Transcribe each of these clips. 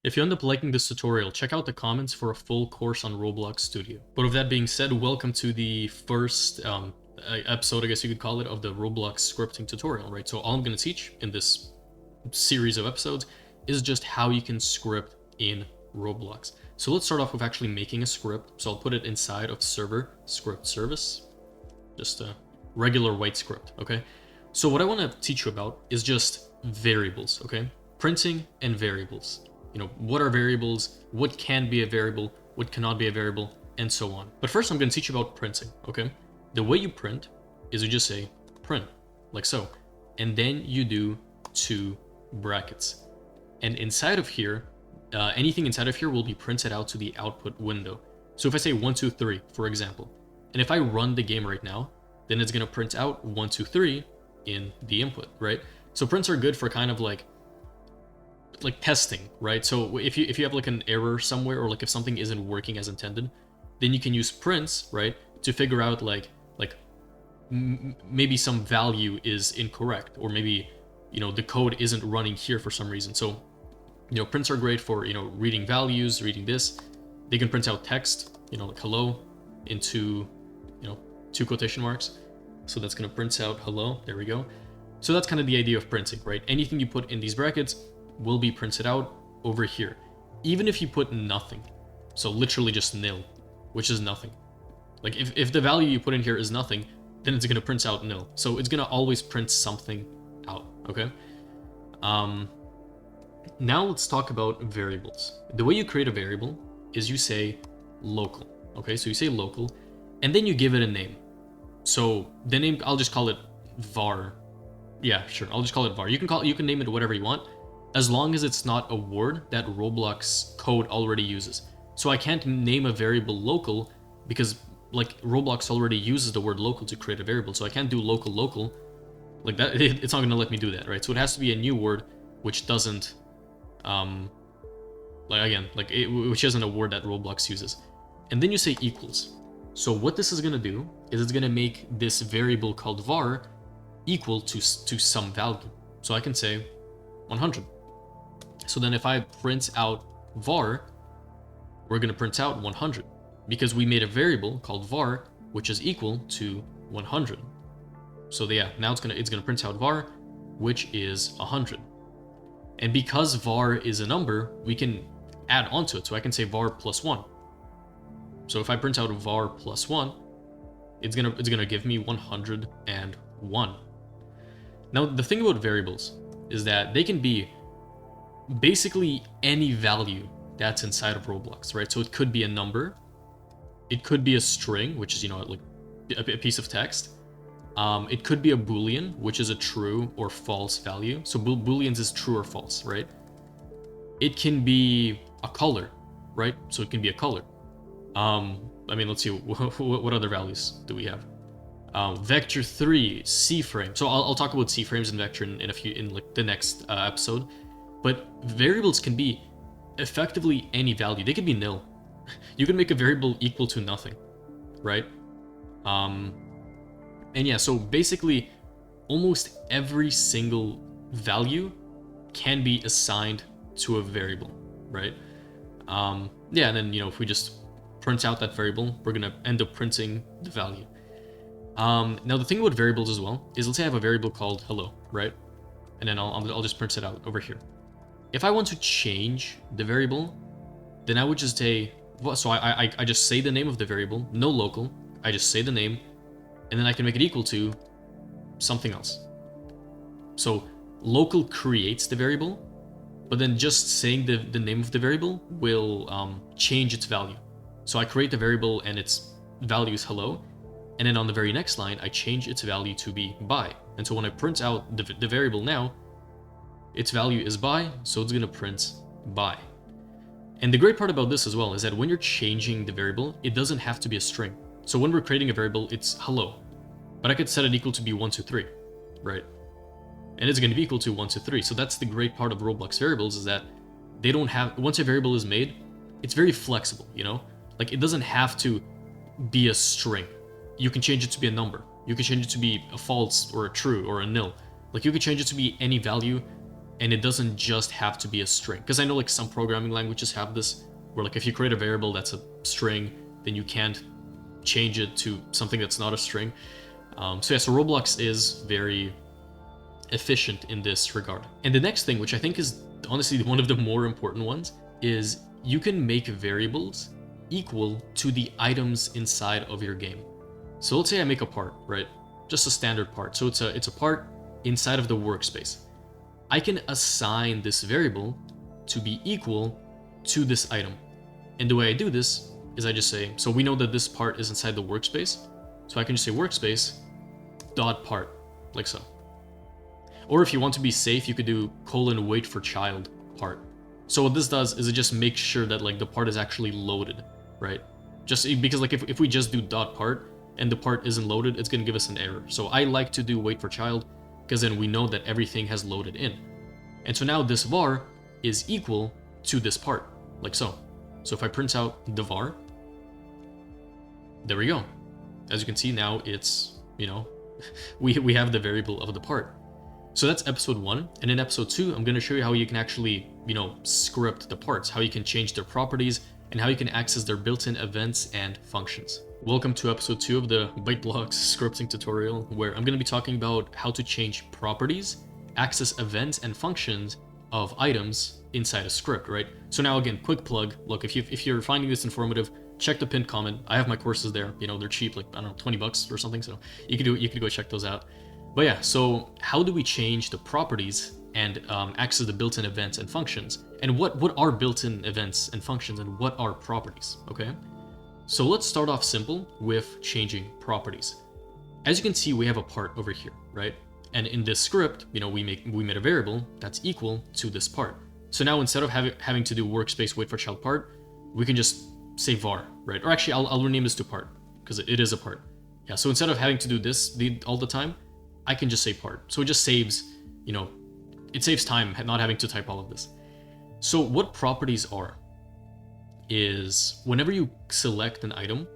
If you end up liking this tutorial, check out the comments for a full course on Roblox Studio. But with that being said, welcome to the first episode, I guess you could call it, of the Roblox scripting tutorial, right? So all I'm going to teach in this series of episodes is just how you can script in Roblox. So let's start off with actually making a script. So I'll put it inside of server script service, just a regular white script, okay? So what I want to teach you about is just variables, okay? Printing and variables. You know, what are variables, what can be a variable, what cannot be a variable, and so on. But first I'm going to teach you about printing, okay? The way you print is you just say print, like so. And then you do two brackets. And inside of here, anything inside of here will be printed out to the output window. So if I say 1, 2, 3, for example, and if I run the game right now, then it's going to print out 1, 2, 3 in the input, right? So prints are good for kind of like testing, right? So if you have like an error somewhere, or like if something isn't working as intended, then you can use prints, right, to figure out maybe some value is incorrect, or maybe, you know, the code isn't running here for some reason. So, you know, prints are great for, you know, reading values, reading this. They can print out text, you know, like hello into, you know, 2 quotation marks. So that's going to print out hello. There we go. So that's kind of the idea of printing, right? Anything you put in these brackets will be printed out over here, even if you put nothing. So literally just nil, which is nothing. Like if the value you put in here is nothing, then it's gonna print out nil. So it's gonna always print something out, okay? Now let's talk about variables. The way you create a variable is you say local, okay? So you say local, and then you give it a name. So the name, I'll just call it var. Yeah, sure, I'll just call it var. You can name it whatever you want, as long as it's not a word that Roblox code already uses. So I can't name a variable local because like Roblox already uses the word local to create a variable. So I can't do local like that. It's not going to let me do that, right? So it has to be a new word which doesn't, which isn't a word that Roblox uses. And then you say equals. So what this is going to do is it's going to make this variable called var equal to some value. So I can say 100. So then if I print out var, we're going to print out 100 because we made a variable called var which is equal to 100. So yeah, now it's going to print out var which is 100. And because var is a number, we can add onto it. So I can say var plus 1. So if I print out var plus 1, it's going to give me 101. Now the thing about variables is that they can be basically any value that's inside of Roblox, right? So it could be a number, it could be a string, which is, you know, like a piece of text. It could be a Boolean, which is a true or false value. So Booleans is true or false, right? It can be a color, right? So it can be a color. I mean, let's see, what other values do we have? Vector 3, C-frame. So I'll talk about C-frames and vector in like the next episode. But variables can be effectively any value. They could be nil. You can make a variable equal to nothing, right? And yeah, so basically almost every single value can be assigned to a variable, right? Yeah, and then, you know, if we just print out that variable, we're gonna end up printing the value. Now the thing about variables as well is, let's say I have a variable called hello, right? And then I'll just print it out over here. If I want to change the variable, then I would just say, so I just say the name of the variable, no local, I just say the name, and then I can make it equal to something else. So local creates the variable, but then just saying the name of the variable will change its value. So I create the variable and its value is hello, and then on the very next line, I change its value to be by. And so when I print out the variable now, its value is by, so it's going to print by. And the great part about this as well is that when you're changing the variable, it doesn't have to be a string. So when we're creating a variable, it's hello, but I could set it equal to be 1, 2, 3, right? And it's going to be equal to 1, 2, 3. So that's the great part of Roblox variables, is that they don't have, once a variable is made, it's very flexible, you know? Like it doesn't have to be a string. You can change it to be a number. You can change it to be a false or a true or a nil. Like you could change it to be any value and it doesn't just have to be a string. Because I know like some programming languages have this, where like if you create a variable that's a string, then you can't change it to something that's not a string. So Roblox is very efficient in this regard. And the next thing, which I think is honestly one of the more important ones, is you can make variables equal to the items inside of your game. So let's say I make a part, right? Just a standard part. So it's a part inside of the workspace. I can assign this variable to be equal to this item. And the way I do this is I just say, so we know that this part is inside the workspace. So I can just say workspace dot part, like so. Or if you want to be safe, you could do :wait for child part. So what this does is it just makes sure that like the part is actually loaded, right? Just because like if we just do dot part and the part isn't loaded, it's gonna give us an error. So I like to do wait for child because then we know that everything has loaded in. And so now this var is equal to this part, like so. So if I print out the var, there we go. As you can see now it's, you know, we have the variable of the part. So that's episode 1, and in episode 2, I'm going to show you how you can actually, you know, script the parts, how you can change their properties, and how you can access their built-in events and functions. Welcome to episode 2 of the ByteBlocks scripting tutorial, where I'm going to be talking about how to change properties, access events and functions of items inside a script, right? So now again, quick plug. Look, if you're finding this informative, check the pinned comment. I have my courses there. You know, they're cheap, like I don't know, $20 or something. So you could go check those out. But yeah, so how do we change the properties and access the built-in events and functions? And what are built-in events and functions, and what are properties, okay? So let's start off simple with changing properties. As you can see, we have a part over here, right? And in this script, you know, we made a variable that's equal to this part. So now instead of having to do workspace wait for child part, we can just say var, right? Or actually, I'll rename this to part because it is a part. Yeah. So instead of having to do this all the time, I can just say part. So it just saves, you know, it saves time not having to type all of this. So what properties are is whenever you select an item,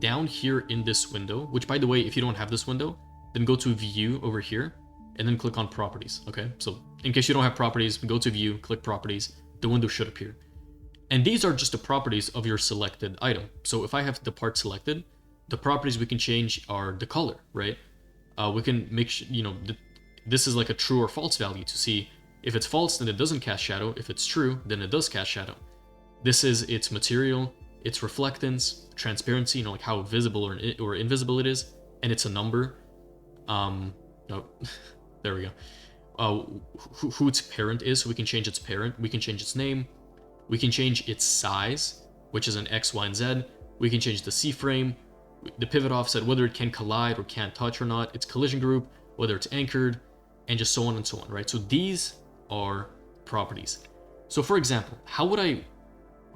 down here in this window, which by the way, if you don't have this window, then go to view over here and then click on properties, okay? So in case you don't have properties, go to view, click properties, the window should appear. And these are just the properties of your selected item. So if I have the part selected, the properties we can change are the color, right? We can make sure, you know, this is like a true or false value to see if it's false, then it doesn't cast shadow. If it's true, then it does cast shadow. This is its material, its reflectance, transparency, you know, like how visible or invisible it is, and it's a number. No, there we go. Who its parent is, so we can change its parent. We can change its name. We can change its size, which is an X, Y, and Z. We can change the C-frame, the pivot offset, whether it can collide or can't touch or not, its collision group, whether it's anchored, and just so on and so on, right? So these are properties. So for example, how would I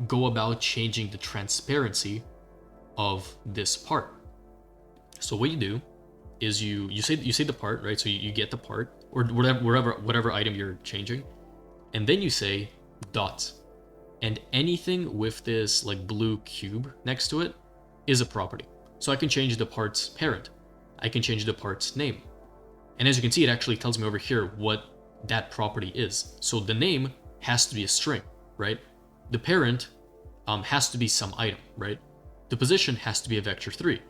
go about changing the transparency of this part? So what you do is you say the part, right? So you get the part or whatever item you're changing, and then you say dot, and anything with this like blue cube next to it is a property. So I can change the part's parent. I can change the part's name. And as you can see, it actually tells me over here what that property is. So the name has to be a string, right? The parent has to be some item, right? The position has to be a vector 3.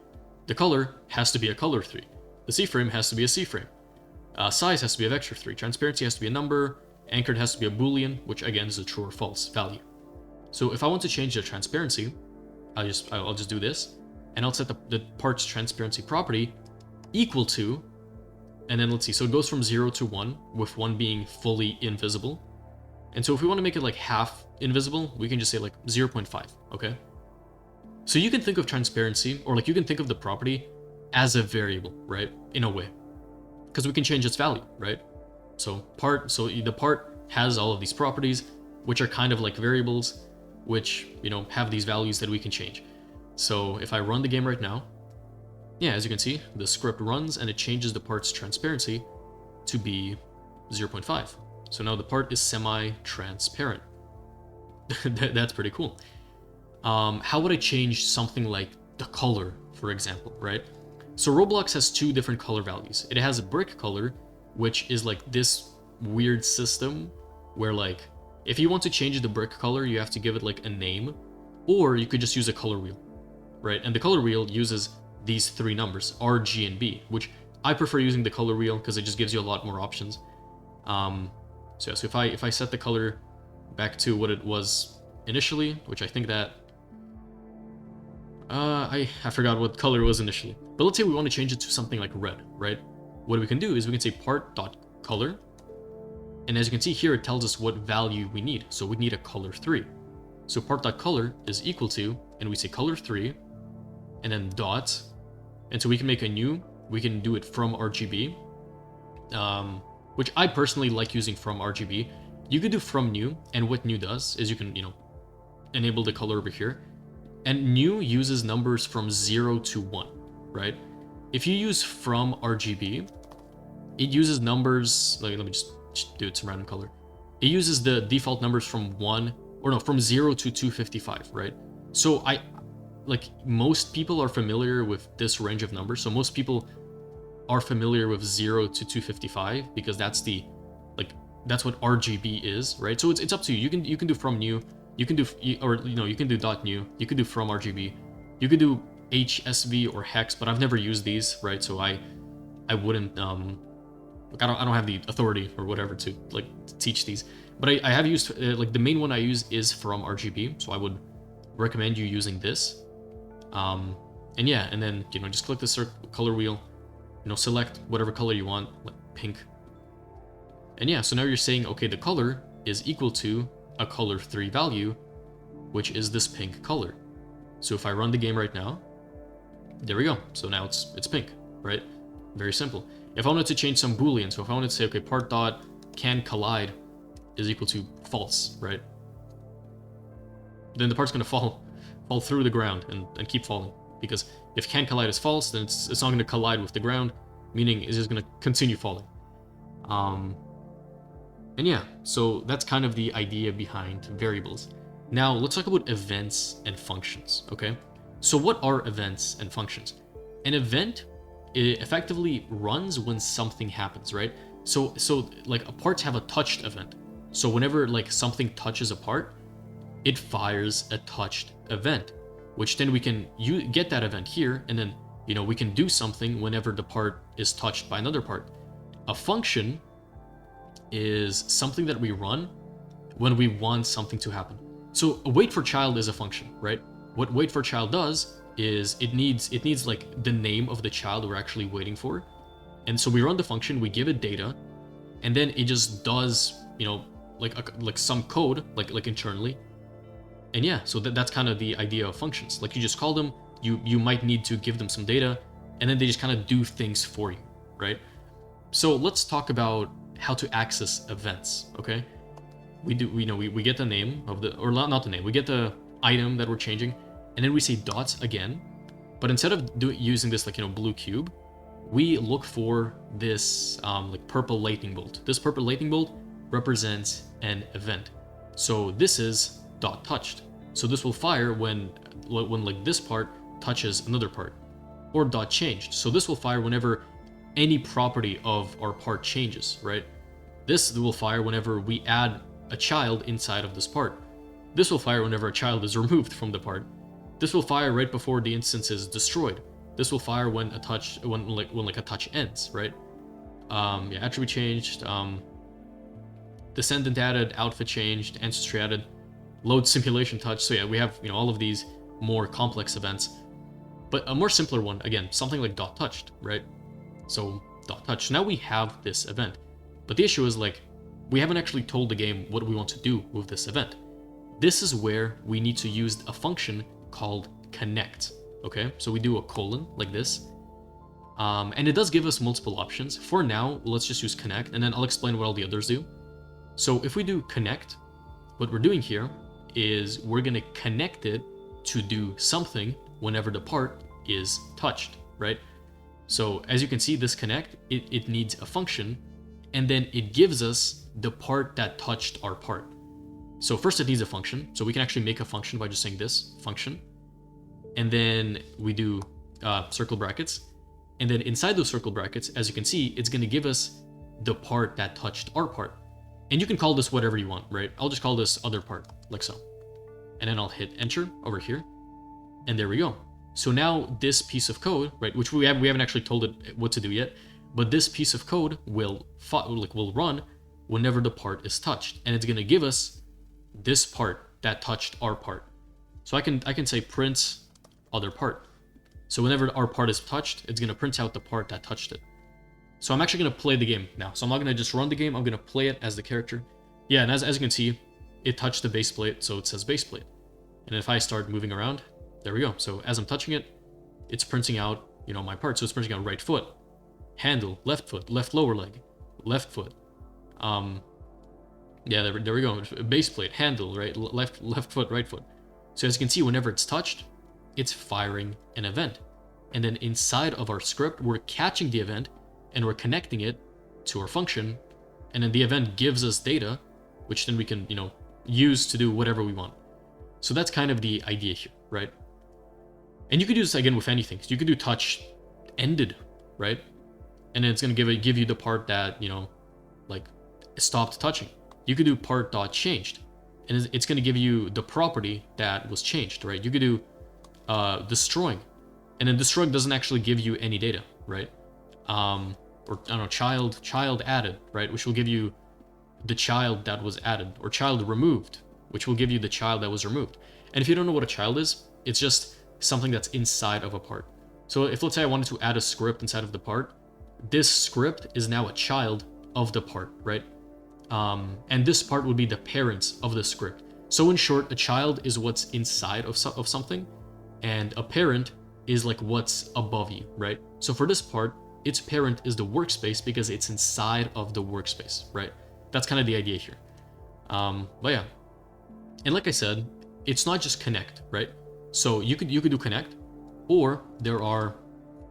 The color has to be a color 3. The C-frame has to be a C-frame. Size has to be a vector 3. Transparency has to be a number. Anchored has to be a Boolean, which again is a true or false value. So if I want to change the transparency, I'll just do this. And I'll set the part's transparency property equal to, and then let's see, so it goes from 0 to 1, with 1 being fully invisible. And so if we want to make it like half invisible, we can just say like 0.5, okay? So you can think of transparency, or like you can think of the property as a variable, right? In a way, because we can change its value, right? So the part has all of these properties, which are kind of like variables, which, you know, have these values that we can change. So if I run the game right now, yeah, as you can see, the script runs and it changes the part's transparency to be 0.5. So now the part is semi-transparent. That's pretty cool. How would I change something like the color, for example, right? So Roblox has 2 different color values. It has a brick color, which is like this weird system where like if you want to change the brick color, you have to give it like a name, or you could just use a color wheel, right? And the color wheel uses these three numbers, R, G, and B, which I prefer using the color wheel because it just gives you a lot more options. So if I set the color back to what it was initially, which I think that I forgot what color it was initially, but let's say we want to change it to something like red, right? What we can do is we can say part.color, and as you can see here, it tells us what value we need. So we need a color 3. So part.color is equal to, and we say color 3, and then dot, and so we can make a new, we can do it from RGB, which I personally like using from RGB. You could do from new, and what new does is you can, enable the color over here, and new uses numbers from 0 to 1, right? If you use from RGB, it uses numbers, like, let me just do it some random color. It uses the default numbers from from 0 to 255, right? So most people are familiar with this range of numbers. So most people are familiar with 0 to 255 because that's that's what RGB is, right? So it's up to you. You can do from new, you can do you can do dot new, you can do from RGB, you could do HSV or hex, but I've never used these, right? So I wouldn't I don't have the authority or whatever to teach these, but I have used the main one I use is from RGB, so I would recommend you using this. And yeah, and then just click the color wheel, select whatever color you want, like pink. And yeah, so now you're saying, okay, the color is equal to a color 3 value, which is this pink color. So if I run the game right now, there we go. So now it's pink, right? Very simple. If I wanted to change some Boolean, so if I wanted to say, okay, part dot can collide is equal to false, right? Then the part's gonna fall through the ground and keep falling, because if can collide is false, then it's not gonna collide with the ground, meaning it's just gonna continue falling. And yeah, so that's kind of the idea behind variables. Now let's talk about events and functions, okay? So what are events and functions? An event, it effectively runs when something happens, right? So parts have a touched event. So whenever something touches a part, it fires a touched event, which then we can get that event here, and then we can do something whenever the part is touched by another part. A function is something that we run when we want something to happen. So a wait for child is a function, right? What wait for child does is it needs the name of the child we're actually waiting for. And so we run the function, we give it data, and then it just does, some code, internally. And yeah, so that's kind of the idea of functions. You just call them, you might need to give them some data, and then they just kind of do things for you, right? So let's talk about how to access events, okay? We get the name of or not the name, we get the item that we're changing, and then we say dots again, but instead of using this blue cube, we look for this purple lightning bolt. This purple lightning bolt represents an event. So this is dot touched. So this will fire when this part touches another part, or dot changed. So this will fire whenever any property of our part changes, right? This will fire whenever we add a child inside of this part. This will fire whenever a child is removed from the part. This will fire right before the instance is destroyed. This will fire when a touch ends, right? Attribute changed, descendant added, outfit changed, ancestry added, load simulation touch. So yeah, we have all of these more complex events, but a more simpler one, again, something like dot touched, right? So dot touch. Now we have this event, but the issue is we haven't actually told the game what we want to do with this event. This is where we need to use a function called connect. Okay, so we do a colon like this, and it does give us multiple options. For now, let's just use connect, and then I'll explain what all the others do. So if we do connect, what we're doing here is we're gonna connect it to do something whenever the part is touched, right? So as you can see, this connect, it needs a function, and then it gives us the part that touched our part. So first it needs a function, so we can actually make a function by just saying this function, and then we do circle brackets, and then inside those circle brackets, as you can see, it's going to give us the part that touched our part. And you can call this whatever you want, right? I'll just call this other part, like so. And then I'll hit enter over here. And there we go. So now this piece of code, right, which we haven't actually told it what to do yet, but this piece of code will run whenever the part is touched, and it's gonna give us this part that touched our part. So I can say print other part. So whenever our part is touched, it's gonna print out the part that touched it. So I'm actually gonna play the game now. So I'm not gonna just run the game. I'm gonna play it as the character. Yeah, and as you can see, it touched the base plate, so it says base plate. And if I start moving around, there we go. So as I'm touching it, it's printing out, my part. So it's printing out right foot, handle, left foot, left lower leg, left foot. Yeah, there we go. Base plate, handle, right, left foot, right foot. So as you can see, whenever it's touched, it's firing an event. And then inside of our script, we're catching the event and we're connecting it to our function. And then the event gives us data, which then we can, use to do whatever we want. So that's kind of the idea here, right? And you could do this again with anything. So you could do touch ended, right? And then it's going to give you the part that, like stopped touching. You could do part dot changed, and it's going to give you the property that was changed, right? You could do destroying, and then destroying doesn't actually give you any data, right? Or I don't know, child added, right? Which will give you the child that was added, or child removed, which will give you the child that was removed. And if you don't know what a child is, it's just something that's inside of a part. So if let's say I wanted to add a script inside of the part, this script is now a child of the part, right? And this part would be the parents of the script. So in short, a child is what's inside of something, and a parent is like what's above you, right? So for this part, its parent is the workspace because it's inside of the workspace, right? That's kind of the idea here. But yeah, and like I said, it's not just connect, right? So you could do connect, or there are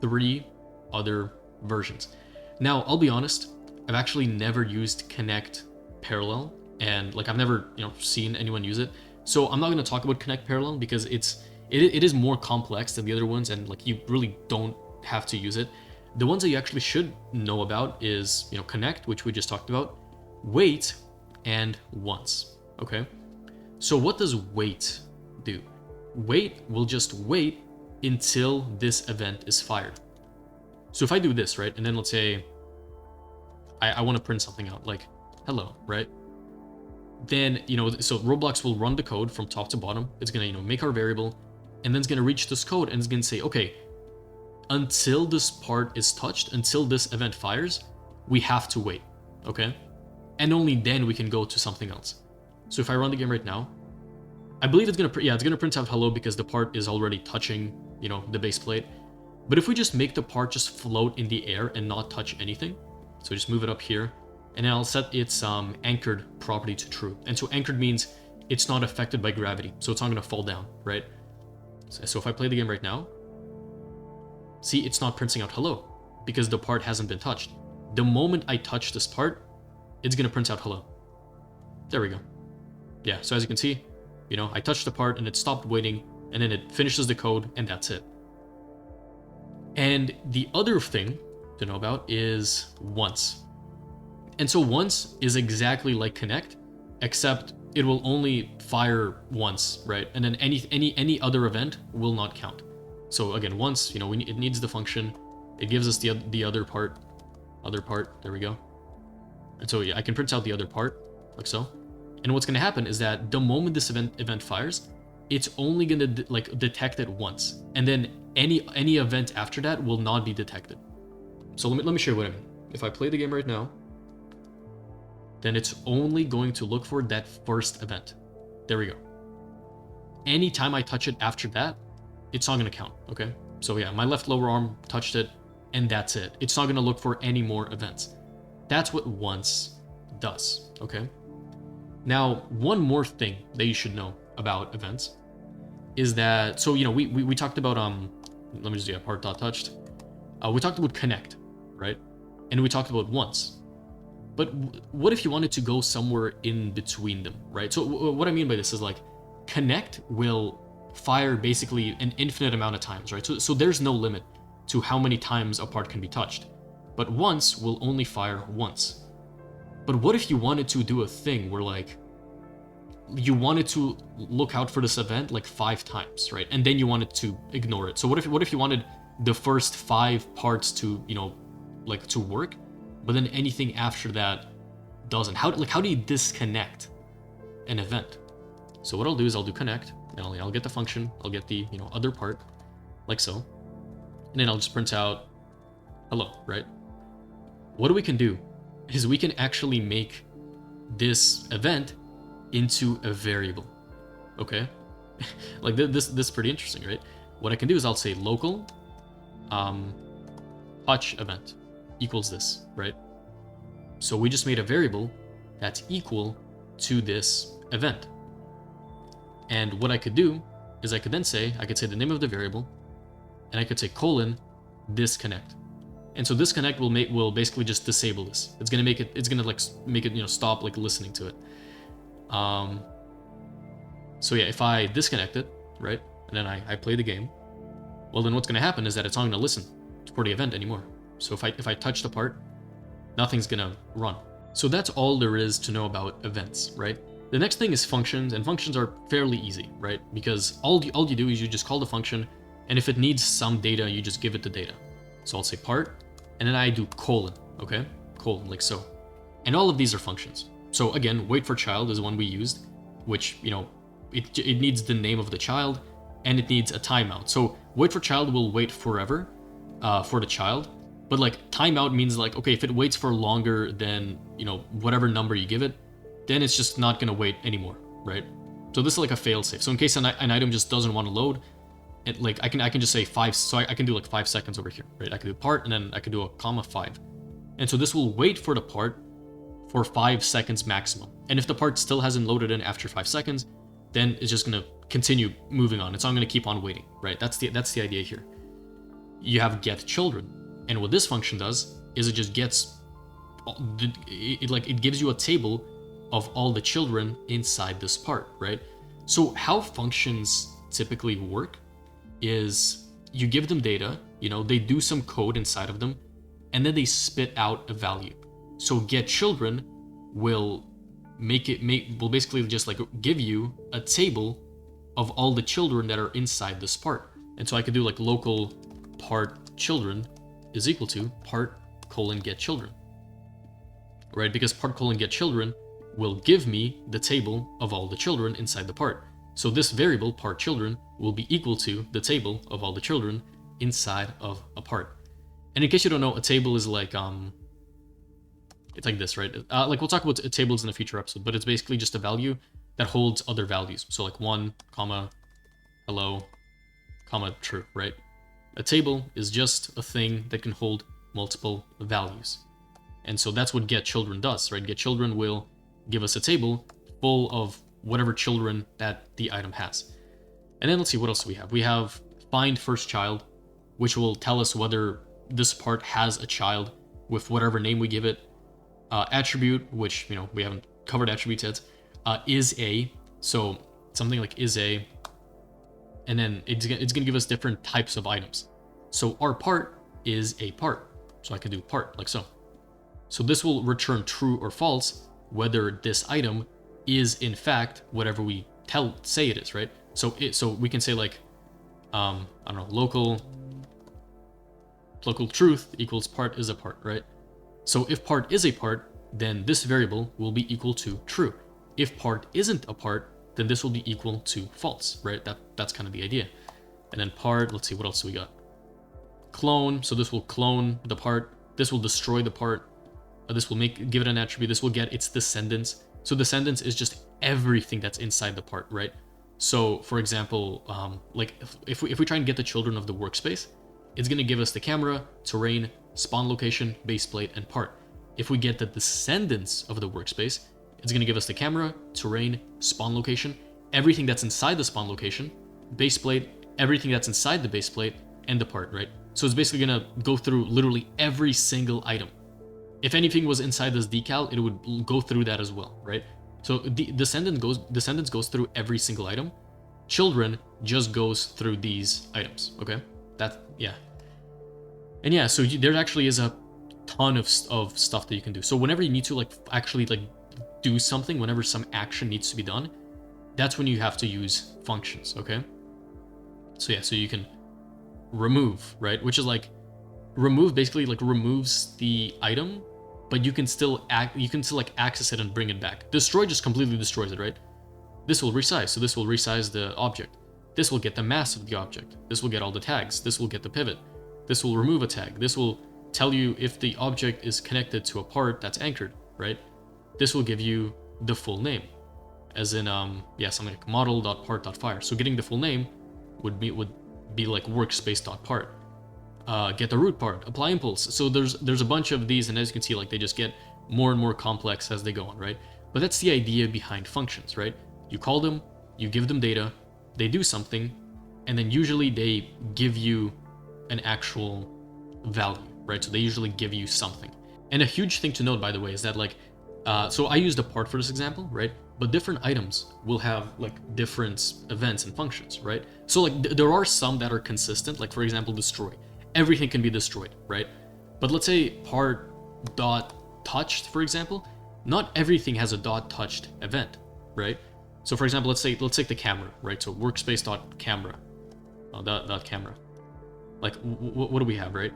3 other versions. Now, I'll be honest, I've actually never used connect parallel, and like I've never seen anyone use it. So I'm not going to talk about connect parallel because it is more complex than the other ones, and like you really don't have to use it. The ones that you actually should know about is connect, which we just talked about, wait, and once. Okay, so what does wait do? Wait will just wait until this event is fired. So if I do this, right, and then let's say I want to print something out like hello, right? Then so Roblox will run the code from top to bottom. It's gonna make our variable, and then it's gonna reach this code and it's gonna say, okay, until this part is touched, until this event fires, we have to wait, okay? And only then we can go to something else. So if I run the game right now, I believe it's gonna print out hello because the part is already touching the base plate. But if we just make the part just float in the air and not touch anything, so just move it up here, and then I'll set its anchored property to true. And so anchored means it's not affected by gravity, so it's not gonna fall down, right? So if I play the game right now, see, it's not printing out hello because the part hasn't been touched. The moment I touch this part, it's gonna print out hello. There we go. Yeah, so as you can see, I touched the part and it stopped waiting, and then it finishes the code, and that's it. And the other thing to know about is once. And so once is exactly like connect, except it will only fire once, right? And then any other event will not count. So again, once, it needs the function. It gives us the other part. There we go. And so yeah, I can print out the other part like so. And what's going to happen is that the moment this event fires, it's only going to detect it once, and then any event after that will not be detected. So let me show you what I mean. If I play the game right now, then it's only going to look for that first event. There we go. Anytime I touch it after that, it's not going to count. Okay. So yeah, my left lower arm touched it, and that's it. It's not going to look for any more events. That's what once does. Okay. Now, one more thing that you should know about events is that, so, we talked about, let me just do a part dot touched. We talked about connect, right? And we talked about once. But what if you wanted to go somewhere in between them, right? So what I mean by this is like connect will fire basically an infinite amount of times, right? So there's no limit to how many times a part can be touched. but once will only fire once. But what if you wanted to do a thing where like you wanted to look out for this event like 5 times, right? And then you wanted to ignore it. So what if you wanted the first 5 parts to, you know, like to work, but then anything after that doesn't? How do you disconnect an event? So what I'll do is I'll do connect, and I'll get the function, I'll get the, you know, other part, like so, and then I'll just print out hello, right? What we can do is we can actually make this event into a variable, okay? Like this is pretty interesting, right? What I can do is I'll say local touch event equals this, right? So we just made a variable that's equal to this event. And what I could do is I could say the name of the variable, and I could say colon disconnect. And so disconnect will basically just disable this. It's gonna make it, you know, stop like listening to it. So yeah, if I disconnect it, right, and then I play the game, well then what's gonna happen is that it's not gonna listen for the event anymore. So if I touch the part, nothing's gonna run. So that's all there is to know about events, right? The next thing is functions, and functions are fairly easy, right? Because all you do is you just call the function, and if it needs some data, you just give it the data. So I'll say part, and then I do colon, okay? Colon, like so. And all of these are functions. So again, wait for child is one we used, which, you know, it needs the name of the child, and it needs a timeout. So wait for child will wait forever for the child, but like timeout means like, okay, if it waits for longer than, you know, whatever number you give it, then it's just not gonna wait anymore, right? So this is like a failsafe. So in case an item just doesn't want to load, it like I can just say 5, so I can do like 5 seconds over here, right? I can do part, and then I can do a comma 5. And so this will wait for the part for 5 seconds maximum. And if the part still hasn't loaded in after 5 seconds, then it's just gonna continue moving on. It's not gonna keep on waiting, right? That's the idea here. You have get children, and what this function does is it just gets, it gives you a table of all the children inside this part, right? So how functions typically work is you give them data, you know, they do some code inside of them, and then they spit out a value. So get children will will basically just like give you a table of all the children that are inside this part. And so I could do like local part children is equal to part colon get children, right? Because part colon get children will give me the table of all the children inside the part. So this variable part children will be equal to the table of all the children inside of a part. And in case you don't know, a table is like it's like this, right? Like we'll talk about tables in a future episode, but it's basically just a value that holds other values. So like 1, comma, hello, comma, true, right? A table is just a thing that can hold multiple values. And so that's what get children does, right? Get children will give us a table full of whatever children that the item has. And then let's see, what else do we have? We have find first child, which will tell us whether this part has a child with whatever name we give it. Attribute, which, you know, we haven't covered attributes yet, is a, so something like is a, and then it's gonna give us different types of items. So our part is a part, so I can do part like so. So this will return true or false whether this item is in fact whatever we say it is, right? So we can say like I don't know, local truth equals part is a part, right? So if part is a part, then this variable will be equal to true. If part isn't a part, then this will be equal to false, right? That's kind of the idea. And then part, let's see, what else do we got? Clone, so this will clone the part. This will destroy the part. This will give it an attribute. This will get its descendants. So descendants is just everything that's inside the part, right? So for example, like if we try and get the children of the workspace, it's gonna give us the camera, terrain, spawn location, base plate, and part. If we get the descendants of the workspace, it's gonna give us the camera, terrain, spawn location, everything that's inside the spawn location, base plate, everything that's inside the base plate, and the part, right? So it's basically gonna go through literally every single item. If anything was inside this decal, it would go through that as well, right? So the descendants goes through every single item. Children just goes through these items, okay? Yeah. And yeah, so there actually is a ton of stuff that you can do. So whenever you need to like actually like do something, whenever some action needs to be done, that's when you have to use functions, okay? So yeah, so you can remove, right? Which is like, remove basically like removes the item, but you can still like access it and bring it back. Destroy just completely destroys it, right? This will resize, so this will resize the object. This will get the mass of the object. This will get all the tags. This will get the pivot. This will remove a tag. This will tell you if the object is connected to a part that's anchored, right? This will give you the full name, as in yeah, something like model.part.fire. So getting the full name would be like workspace.part. Get the root part, apply impulse. So there's a bunch of these, and as you can see, like they just get more and more complex as they go on, right? But that's the idea behind functions, right? You call them, you give them data, they do something, and then usually they give you an actual value, right? So they usually give you something. And a huge thing to note, by the way, is that like, so I used a part for this example, right? But different items will have like different events and functions, right? So like there are some that are consistent, like for example, destroy. Everything can be destroyed, right? But let's say part dot touched, for example, not everything has a dot touched event, right? So for example, let's take the camera, right? So workspace dot camera, dot camera. Like what do we have, right?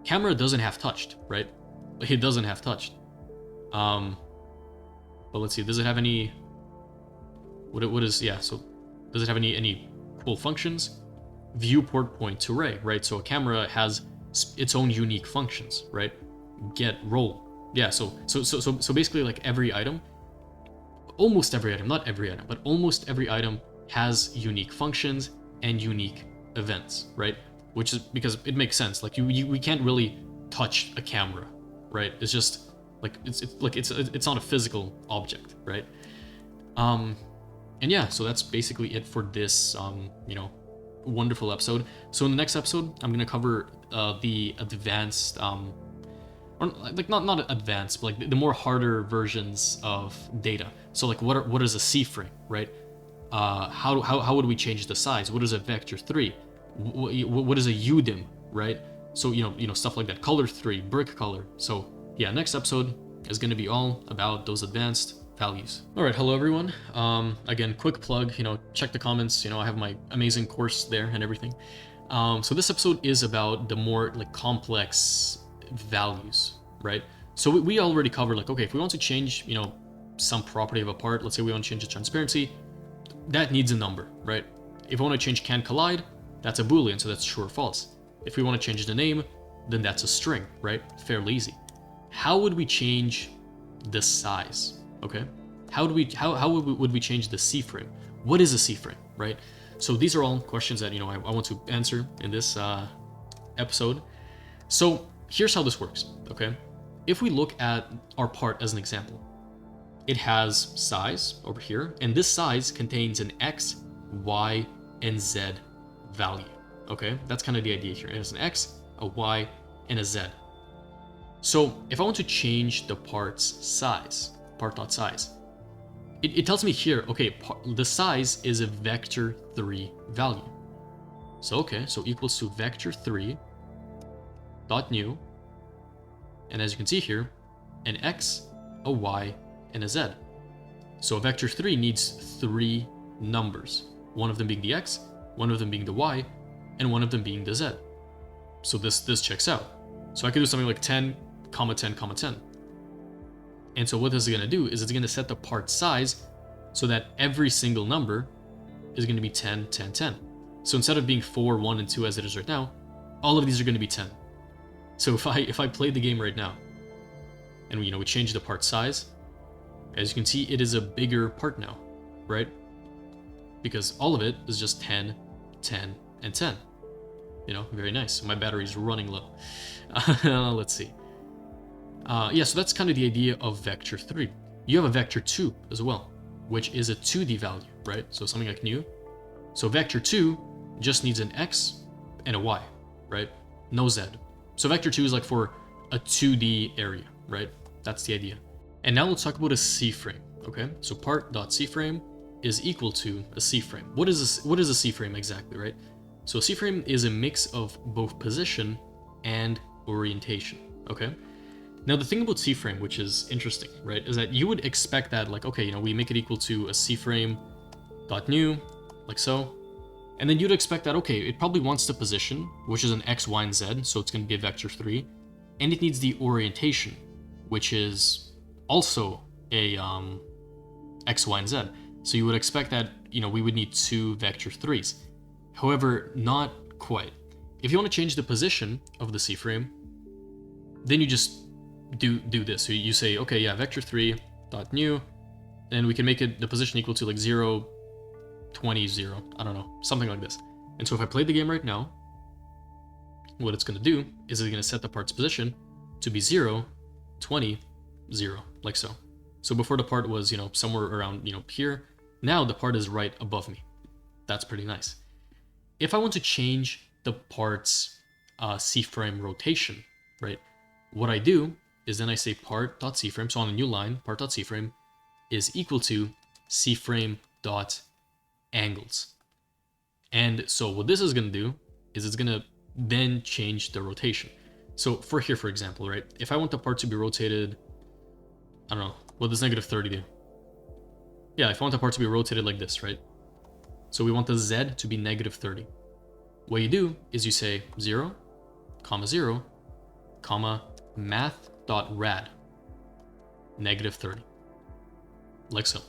Camera doesn't have touched, right? It doesn't have touched. But let's see, does it have any? What is, yeah? So does it have any cool functions? Viewport point to array, right? So a camera has its own unique functions, right? Get roll, yeah. So basically, like every item, almost every item, not every item, but almost every item has unique functions and unique events, right? Which is because it makes sense. Like we can't really touch a camera, right? It's just like it's not a physical object, right? And yeah, so that's basically it for this you know, wonderful episode. So in the next episode, I'm gonna cover the advanced or like not advanced, but like the more harder versions of data. So like what is a C-frame, right? How would we change the size? What is a vector 3? What is a UDIM, right? So you know stuff like that. Color 3, brick color. So yeah, next episode is going to be all about those advanced values. All right, hello everyone. Again, quick plug. You know, check the comments. You know, I have my amazing course there and everything. So this episode is about the more like complex values, right? So we already covered like, okay, if we want to change, you know, some property of a part, let's say we want to change the transparency, that needs a number, right? If we want to change can collide, that's a Boolean, so that's true or false. If we want to change the name, then that's a string, right? Fairly easy. How would we change the size? Okay, how would we change the C-frame? What is a C-frame, right? So these are all questions that, you know, I want to answer in this episode. So here's how this works, okay? If we look at our part as an example, it has size over here, and this size contains an X, Y, and Z value, okay? That's kind of the idea here. It has an X, a Y, and a Z. So if I want to change the part's size, part.size, it tells me here, okay, the size is a vector 3 value. So okay, so equals to vector 3 dot new, and as you can see here, an X, a Y, and a Z. So vector 3 needs 3 numbers, one of them being the X, one of them being the Y, and one of them being the Z. So this checks out. So I could do something like 10, 10, 10. And so what this is going to do is it's going to set the part size so that every single number is going to be 10, 10, 10. So instead of being 4, 1, and 2 as it is right now, all of these are going to be 10. So if I play the game right now, and we change the part size, as you can see, it is a bigger part now, right? Because all of it is just 10, 10, and 10. You know, very nice. My battery's running low. Let's see. Yeah, so that's kind of the idea of vector 3. You have a vector 2 as well, which is a 2D value, right? So something like new. So vector 2 just needs an X and a Y, right? No Z. So vector 2 is like for a 2D area, right? That's the idea. And now let's talk about a C-frame, okay? So part.C-frame is equal to a C-frame. What is a C-frame exactly, right? So a C-frame is a mix of both position and orientation. okay? Now the thing about C-frame, which is interesting, right, is that you would expect that, like, okay, you know, we make it equal to a C-frame dot new, like so, and then you'd expect that, okay, it probably wants the position, which is an X, Y, and Z, so it's going to be a vector 3, and it needs the orientation, which is also a X, Y, and Z. So you would expect that, you know, we would need 2 vector 3s. However, not quite. If you want to change the position of the C-frame, then you just do this. So you say, okay, yeah, vector 3 dot new, and we can make it the position equal to like 0, 20, 0. I don't know, something like this. And so if I play the game right now, what it's going to do is it's going to set the part's position to be 0, 20, 0, like so. So before the part was, you know, somewhere around, you know, here. Now the part is right above me. That's pretty nice. If I want to change the part's C-frame rotation, right, what I do is then I say part.cframe, so on a new line, part.cframe is equal to cframe.angles. And so what this is going to do is it's going to then change the rotation. So for here, for example, right, if I want the part to be rotated, I don't know, what does negative 30 do? Yeah, if I want the part to be rotated like this, right? So we want the Z to be negative 30. What you do is you say 0, comma 0, comma math.rad, negative 30, like so.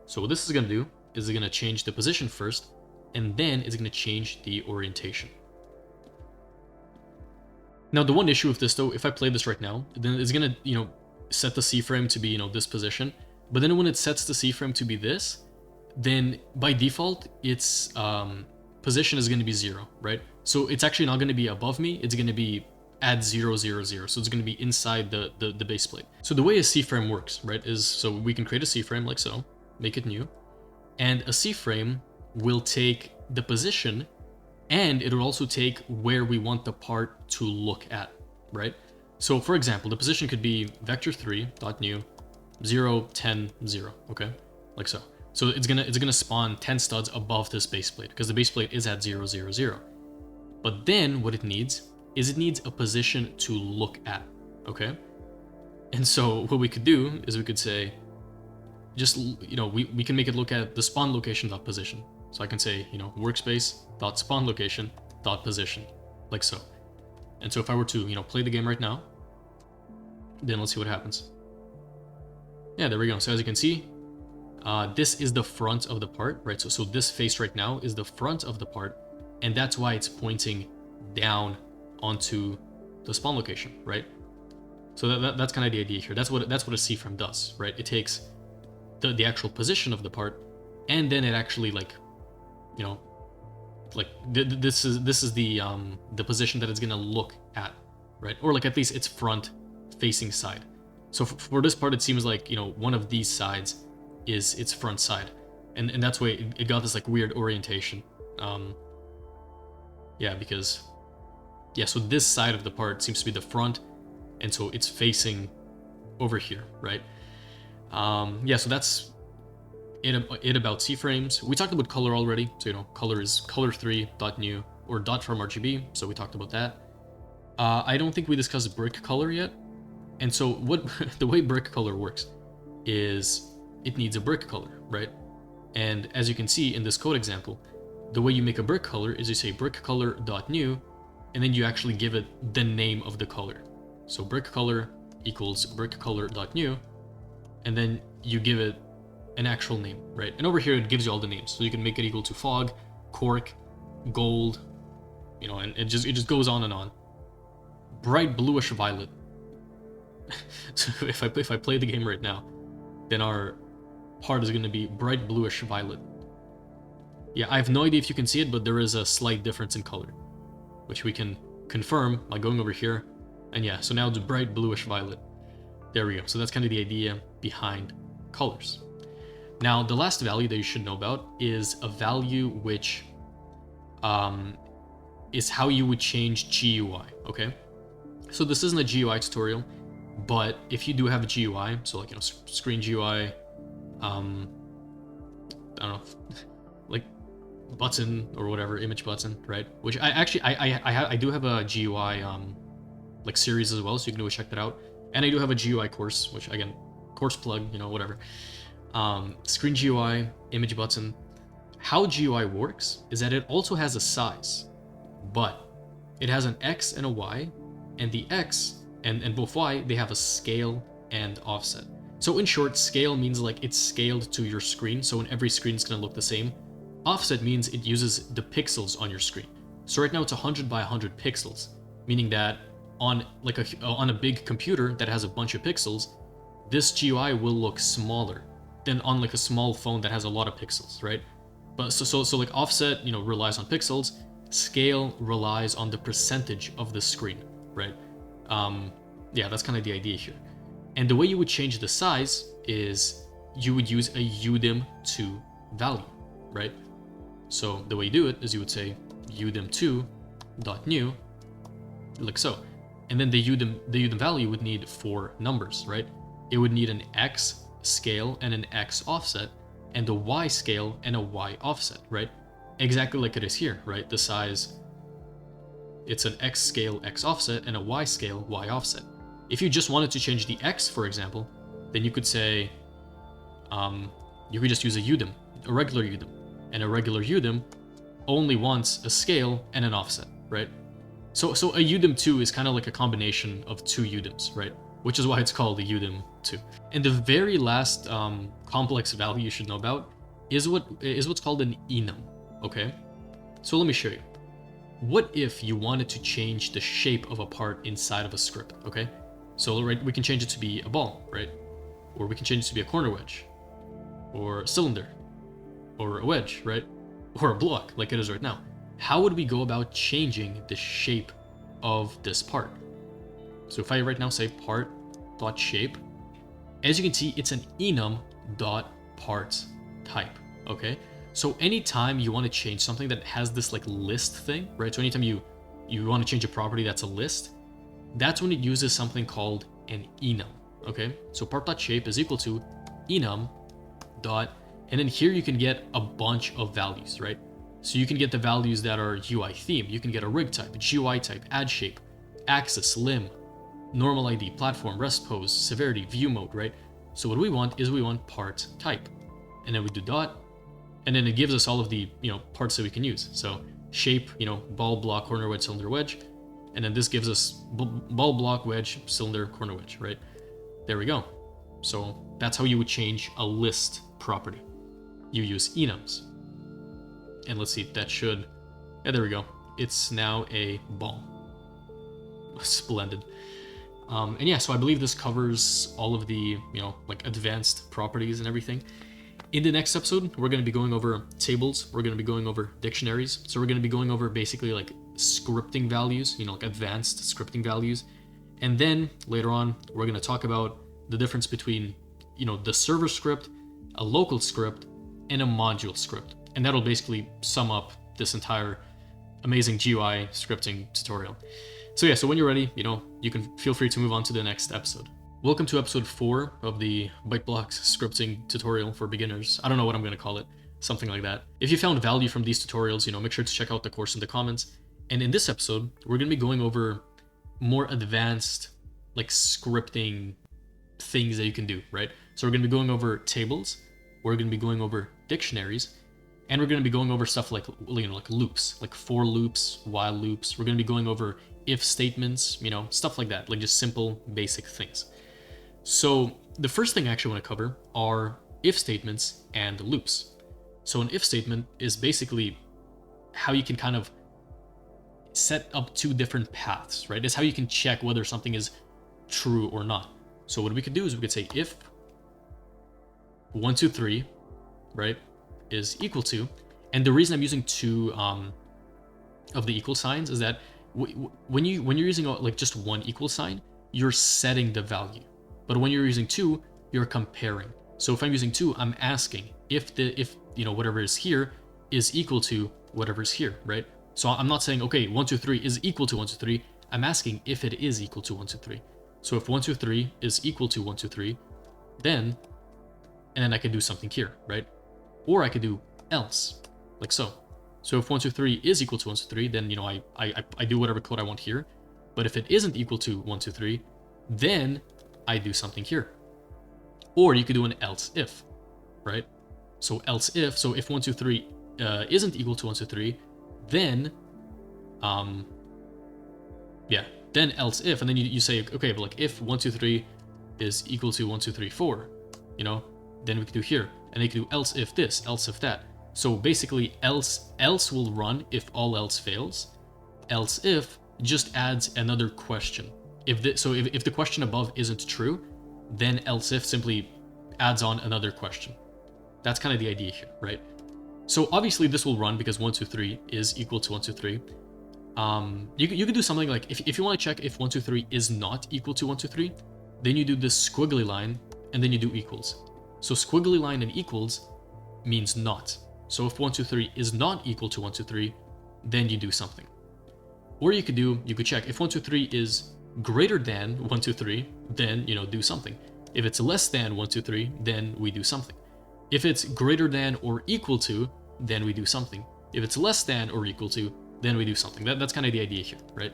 So what this is going to do is it's going to change the position first, and then it's going to change the orientation. Now, the one issue with this, though, if I play this right now, then it's going to, you know, set the C-frame to be, you know, this position. But then when it sets the C-frame to be this, then by default, its position is going to be 0, right? So it's actually not going to be above me. It's going to be at 0, 0, 0. So it's going to be inside the base plate. So the way a C-frame works, right, is so we can create a C-frame like so, make it new, and a C-frame will take the position, and it will also take where we want the part to look at, right? So for example, the position could be vector 3.new 0, 10, 0, okay? Like so. So it's gonna spawn 10 studs above this base plate because the base plate is at 0, 0, 0. But then what it needs is it needs a position to look at, okay? And so what we could do is we could say, just, you know, we can make it look at the spawn location dot position. So I can say, you know, workspace dot spawn location dot position, like so. And so if I were to, you know, play the game right now, then let's see what happens. Yeah, there we go. So as you can see, this is the front of the part, right? So this face right now is the front of the part, and that's why it's pointing down onto the spawn location, right? So that's kind of the idea here. That's what a C-frame does, right? It takes the actual position of the part, and then it actually, like, you know, like this is the position that it's gonna look at, right? Or like at least its front facing side. So for this part, it seems like, you know, one of these sides is its front side, and that's why it got this like weird orientation. Yeah, because yeah, so this side of the part seems to be the front, and so it's facing over here, right? Yeah, so that's it about C-frames. We talked about color already, so, you know, color is color3.new or dot from RGB, so we talked about that. I don't think we discussed brick color yet. And so what the way brick color works is it needs a brick color, right? And as you can see in this code example, the way you make a brick color is you say brick color.new, and then you actually give it the name of the color. So brick color equals brick color.new, and then you give it an actual name, right? And over here it gives you all the names. So you can make it equal to fog, cork, gold, you know, and it just goes on and on. Bright bluish violet. So if I play the game right now, then our part is going to be bright bluish violet. Yeah, I have no idea if you can see it, but there is a slight difference in color, which we can confirm by going over here. And yeah, so now it's bright bluish violet. There we go. So that's kind of the idea behind colors. Now, the last value that you should know about is a value which is how you would change GUI, okay? So this isn't a GUI tutorial, but if you do have a GUI, so like, you know, screen GUI, I don't know, like button or whatever, image button, right? Which I actually, I do have a GUI like series as well, so you can always check that out. And I do have a GUI course, which again, course plug, you know, whatever. Screen GUI, image button. How GUI works is that it also has a size, but it has an X and a Y, and the X and both Y, they have a scale and offset. So in short, scale means like it's scaled to your screen, so in every screen it's gonna look the same. Offset means it uses the pixels on your screen. So right now it's 100 by 100 pixels, meaning that on like on a big computer that has a bunch of pixels, this GUI will look smaller than on like a small phone that has a lot of pixels, right? But so like offset, you know, relies on pixels. Scale relies on the percentage of the screen, right? Yeah, that's kind of the idea here. And the way you would change the size is you would use a udim2 value, right? So the way you do it is you would say udim2.new, like so. And then the udim value would need 4 numbers, right? It would need an X scale and an X offset, and a Y scale and a Y offset, right? Exactly like it is here, right? The size, it's an X scale X offset and a Y scale Y offset. If you just wanted to change the X, for example, then you could say, you could just use a udim, a regular udim, and a regular udim only wants a scale and an offset, right? So a udim2 is kind of like a combination of 2 udims, right? Which is why it's called a udim2. And the very last complex value you should know about is what's called an enum, okay? So let me show you. What if you wanted to change the shape of a part inside of a script, okay? So right, we can change it to be a ball, right? Or we can change it to be a corner wedge, or a cylinder, or a wedge, right? Or a block, like it is right now. How would we go about changing the shape of this part? So if I right now say part.shape, as you can see, it's an enum.part type, okay? So anytime you want to change something that has this like list thing, right? So anytime you want to change a property that's a list, that's when it uses something called an enum, okay? So part.shape is equal to enum dot, and then here you can get a bunch of values, right? So you can get the values that are UI theme, you can get a rig type, a GUI type, add shape, axis, limb, normal ID, platform, rest pose, severity, view mode, right? So what we want is we want part type, and then we do dot, and then it gives us all of the, you know, parts that we can use. So shape, you know, ball, block, corner, wedge, cylinder, wedge, and then this gives us ball, block, wedge, cylinder, corner, wedge, right? There we go. So that's how you would change a list property. You use enums. And let's see, that should, yeah, there we go. It's now a ball. Splendid. And yeah, so I believe this covers all of the, you know, like advanced properties and everything. In the next episode, we're going to be going over tables. We're going to be going over dictionaries. So we're going to be going over basically like scripting values, you know, like advanced scripting values. And then later on, we're going to talk about the difference between, you know, the server script, a local script, and a module script. And that'll basically sum up this entire amazing GUI scripting tutorial. So yeah, so when you're ready, you know, you can feel free to move on to the next episode. Welcome to episode 4 of the ByteBlocks scripting tutorial for beginners. I don't know what I'm going to call it, something like that. If you found value from these tutorials, you know, make sure to check out the course in the comments. And in this episode, we're going to be going over more advanced, like scripting things that you can do, right? So we're going to be going over tables, we're going to be going over dictionaries, and we're going to be going over stuff like, you know, like loops, like for loops, while loops. We're going to be going over if statements, you know, stuff like that, like just simple, basic things. So the first thing I actually want to cover are if statements and loops. So an if statement is basically how you can kind of set up 2 different paths, right? It's how you can check whether something is true or not. So what we could do is we could say if 1, 2, 3, right, is equal to, and the reason I'm using 2 of the equal signs is that when you're using like just 1 equal sign, you're setting the value. But when you're using 2, you're comparing. So if I'm using 2, I'm asking if you know, whatever is here is equal to whatever is here, right? So I'm not saying, okay, 1, 2, 3 is equal to 1, 2, 3. I'm asking if it is equal to 1, 2, 3. So if 1, 2, 3 is equal to 1, 2, 3, then, and then I can do something here, right? Or I could do else, like so. So if 1, 2, 3 is equal to 1, 2, 3, then, you know, I do whatever code I want here. But if it isn't equal to 1, 2, 3, then I do something here. Or you could do an else if, right? So else if, so if 1, 2, 3 isn't equal to 1, 2, 3, then, then else if, and then you say, okay, but like if 1, 2, 3 is equal to 1, 2, 3, 4, you know, then we could do here. And they could do else if this, else if that. So basically else will run if all else fails. Else if just adds another question. If the question above isn't true, then else if simply adds on another question. That's kind of the idea here, right? So obviously this will run because 1, 2, 3 is equal to 1, 2, 3. You could do something like, if you want to check if 1, 2, 3 is not equal to 1, 2, 3, then you do this squiggly line and then you do equals. So squiggly line and equals means not. So if 1, 2, 3 is not equal to 1, 2, 3, then you do something. Or you could check if 1, 2, 3 is greater than 1, 2, 3, then, you know, do something. If it's less than 1, 2, 3, then we do something. If it's greater than or equal to, then we do something. If it's less than or equal to, then we do something. That's kind of the idea here, right?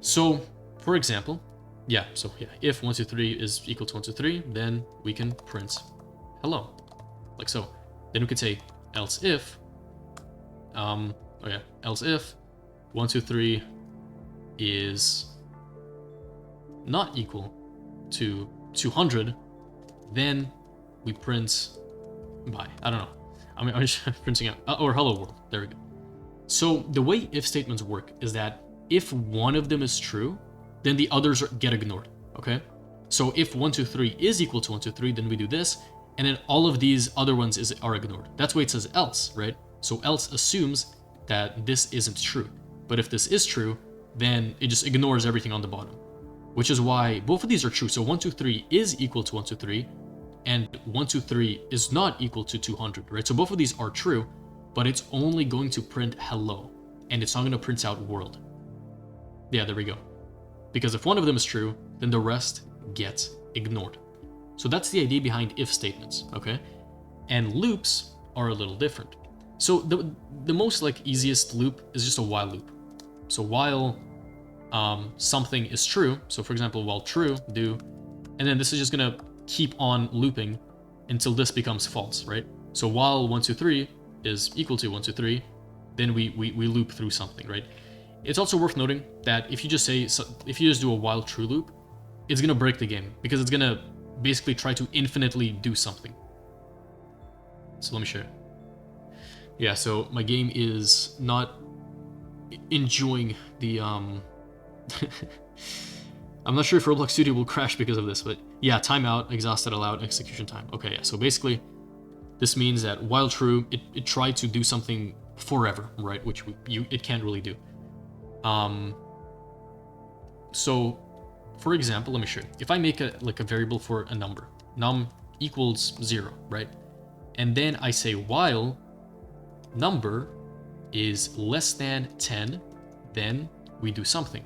So, for example, if 1, 2, 3 is equal to 1, 2, 3, then we can print hello, like so. Then we could say else if, else if 1, 2, 3 is not equal to 200, then we print bye. I don't know. I'm just printing out, or hello world. There we go. So the way if statements work is that if one of them is true, then the others get ignored, okay? So if 1, 2, 3 is equal to 1, 2, 3, then we do this, and then all of these other ones are ignored. That's why it says else, right? So else assumes that this isn't true. But if this is true, then it just ignores everything on the bottom, which is why both of these are true. So 1, 2, 3 is equal to 1, 2, 3, and 1, 2, 3 is not equal to 200, right? So both of these are true, but it's only going to print hello, and it's not going to print out world. Yeah, there we go. Because if one of them is true, then the rest gets ignored. So that's the idea behind if statements, okay? And loops are a little different. So the most like easiest loop is just a while loop. So while something is true, so for example, while true, do, and then this is just gonna keep on looping until this becomes false, right? So while 1, 2, 3 is equal to 1, 2, 3, then we loop through something, right? It's also worth noting that if you just do a while true loop, it's gonna break the game because it's gonna basically try to infinitely do something. So let me show you. Yeah, so my game is not enjoying the I'm not sure if Roblox Studio will crash because of this, but yeah, timeout, exhausted, allowed, execution time. Okay, yeah, so basically this means that while true, it tried to do something forever, right? Which it can't really do. So for example, let me show you. If I make a variable for a number, num equals 0, right? And then I say while number is less than 10, then we do something.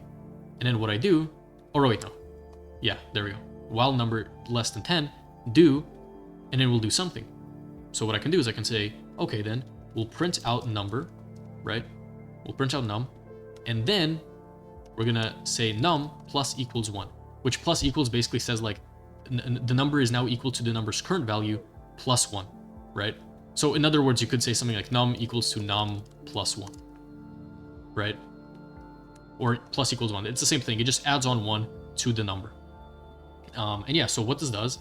And then what I do, or wait, no. Yeah, there we go. While number less than 10, do, and then we'll do something. So what I can do is I can say, okay, then we'll print out number, right? We'll print out num, and then we're gonna say num plus equals 1, which plus equals basically says like the number is now equal to the number's current value plus 1, right? So in other words, you could say something like num equals to num plus 1, right? Or plus equals 1. It's the same thing. It just adds on 1 to the number. And yeah, so what this does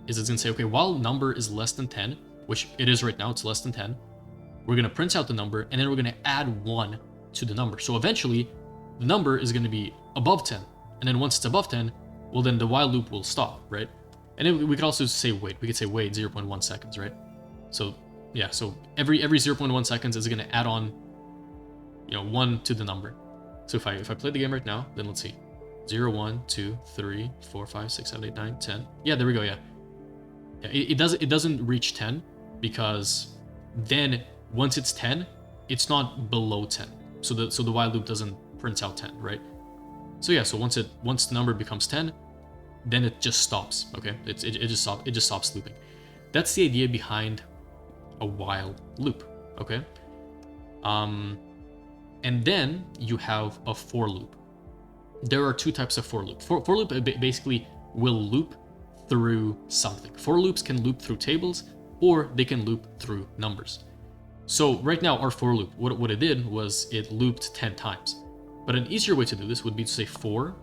is it's gonna say, okay, while number is less than 10, which it is right now, it's less than 10, we're gonna print out the number, and then we're gonna add 1 to the number. So eventually, the number is gonna be above 10, and then once it's above 10, well then the while loop will stop, right? And then we could also say wait. We could say wait 0.1 seconds, right? So yeah, so every 0.1 seconds is gonna add on, 1 to the number. So if I play the game right now, then let's see. 0, 1, 2, 3, 4, 5, 6, 7, 8, 9, 10. Yeah, there we go, yeah. It doesn't reach 10 because then once it's 10, it's not below 10. So the while loop doesn't print out 10, right? So yeah, so once the number becomes 10, then it just stops, okay? It just stops looping. That's the idea behind a while loop, okay? And then you have a for loop. there are two types of for loop. For loop basically will loop through something. For loops can loop through tables, or they can loop through numbers. So right now our for loop, what it did was it looped 10 times. But an easier way to do this would be to say for,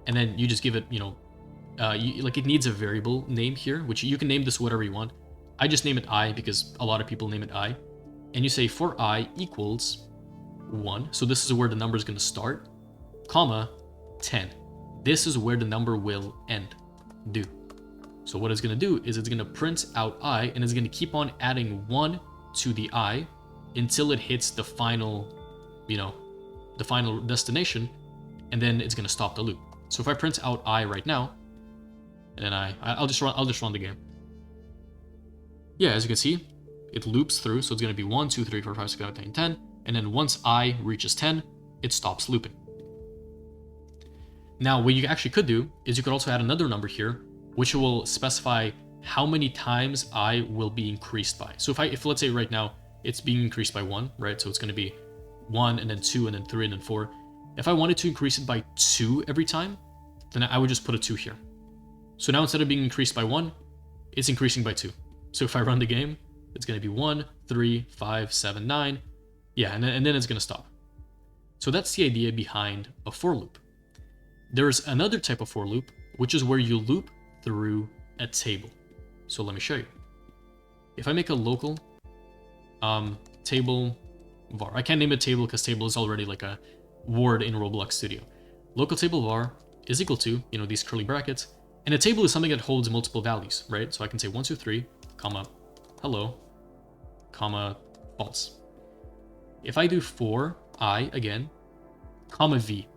and then you just give it, like it needs a variable name here, which you can name this whatever you want. I just name it I because a lot of people name it I. And you say for I equals 1. So this is where the number is going to start, comma, 10. This is where the number will end. Do. So what it's going to do is it's going to print out I, and it's going to keep on adding 1 to the I until it hits the final, the final destination, and then it's going to stop the loop. So if I print out I right now, and then I'll just run the game. Yeah, as you can see, it loops through, so it's going to be 1, 2, 3, 4, 5, 6, 7, 8, 9, 10, and then once I reaches 10, it stops looping. Now, what you actually could do is you could also add another number here, which will specify how many times I will be increased by. So if let's say right now it's being increased by 1, right? So it's going to be 1 and then 2 and then 3 and then 4. If I wanted to increase it by 2 every time, then I would just put a 2 here. So now instead of being increased by 1, it's increasing by 2. So if I run the game, it's going to be 1, 3, 5, 7, 9. Yeah, and then it's going to stop. So that's the idea behind a for loop. There's another type of for loop, which is where you loop through a table. So let me show you. If I make a local table var, I can't name it table because table is already like a word in Roblox Studio. Local table var is equal to, these curly brackets, and a table is something that holds multiple values, right? So I can say 1, 2, 3, comma, hello, comma, false. If I do for I again, comma v,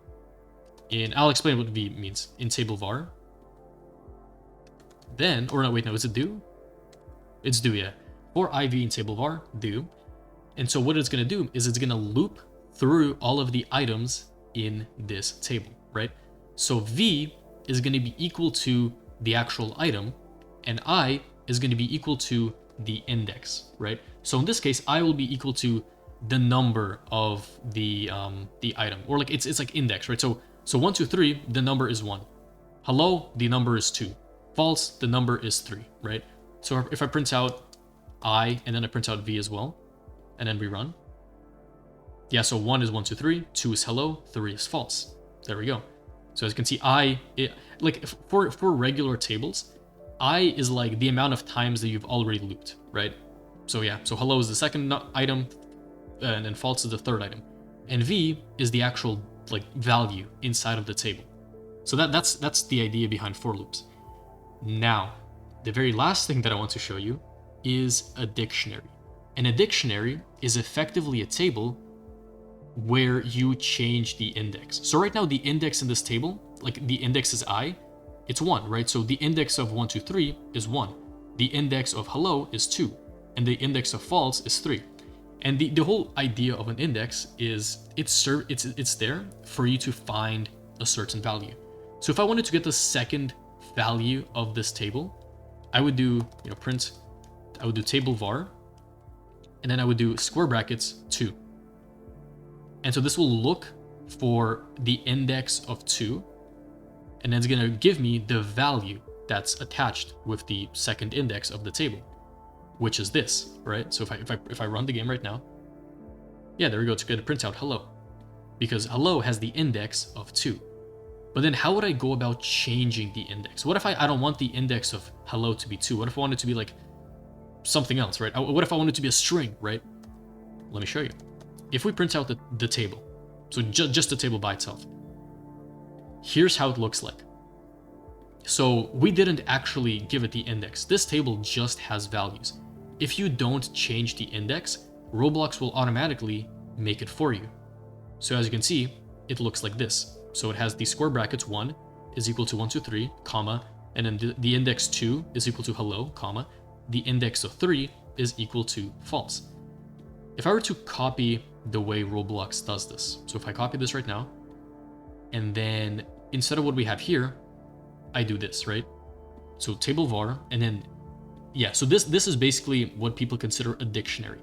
I'll explain what v means in table var. Then, or no, wait, no, is it do? It's do, yeah. For iv in table var, do. And so what it's going to do is it's going to loop through all of the items in this table, right? So v is going to be equal to the actual item, and I is going to be equal to the index, right? So in this case, I will be equal to the number of the item, or like it's like index, right? So 1, 2, 3, the number is 1. Hello, the number is 2. False, the number is 3, right? So if I print out I and then I print out v as well, and then we run. Yeah, so 1 is 1, 2, 3, 2 is hello, 3 is false. There we go. So as you can see, like for regular tables, I is like the amount of times that you've already looped, right? So yeah, so hello is the second item, and then false is the third item, and v is the actual like value inside of the table. So that's the idea behind for loops. Now, the very last thing that I want to show you is a dictionary. And a dictionary is effectively a table where you change the index. So right now the index in this table, like the index is I, it's 1, right? So the index of 1, 2, 3 is 1. The index of hello is 2. And the index of false is 3. And the whole idea of an index is it's there for you to find a certain value. So if I wanted to get the second value of this table, I would do print, I would do table var, and then I would do square brackets 2. And so this will look for the index of 2, and then it's gonna give me the value that's attached with the second index of the table, which is this, right? So if I run the game right now, yeah, there we go. It's gonna print out hello, because hello has the index of 2. But then how would I go about changing the index? What if I don't want the index of hello to be 2? What if I want it to be like something else, right? What if I want it to be a string, right? Let me show you. If we print out the table, so just the table by itself, here's how it looks like. So we didn't actually give it the index. This table just has values. If you don't change the index, Roblox will automatically make it for you. So as you can see, it looks like this. So it has the square brackets 1 is equal to 1, 2, 3, comma, and then the index 2 is equal to hello, comma, the index of 3 is equal to false. If I were to copy the way Roblox does this, so if I copy this right now, and then instead of what we have here, I do this, right? So table var, and then, yeah, so this is basically what people consider a dictionary.